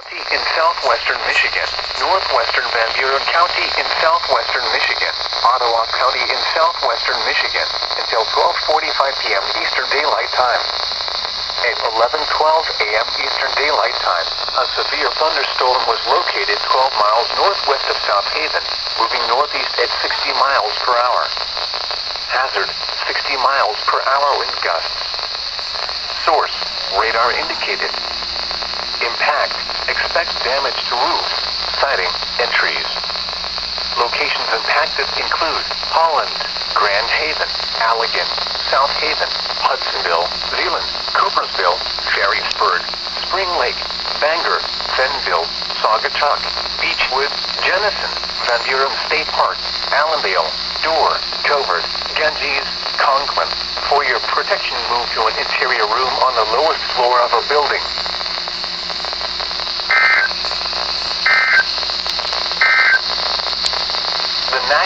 County in southwestern Michigan, northwestern Van Buren County in southwestern Michigan, Ottawa County in southwestern Michigan, until 12:45 p.m. Eastern Daylight Time. At 11:12 a.m. Eastern Daylight Time, a severe thunderstorm was located 12 miles northwest of South Haven, moving northeast at 60 miles per hour. Hazard, 60 miles per hour wind gusts. Source, radar indicated. Impact, expect damage to roofs, siding, and trees. Locations impacted include Holland, Grand Haven, Allegan, South Haven, Hudsonville, Zeeland, Coopersville, Ferrysburg, Spring Lake, Bangor, Fenville, Saugatuck, Beechwood, Jenison, Van Buren State Park, Allendale, Dorr, Covert, Ganges, Conklin. For your protection, move to an interior room on the lowest floor of a building. The National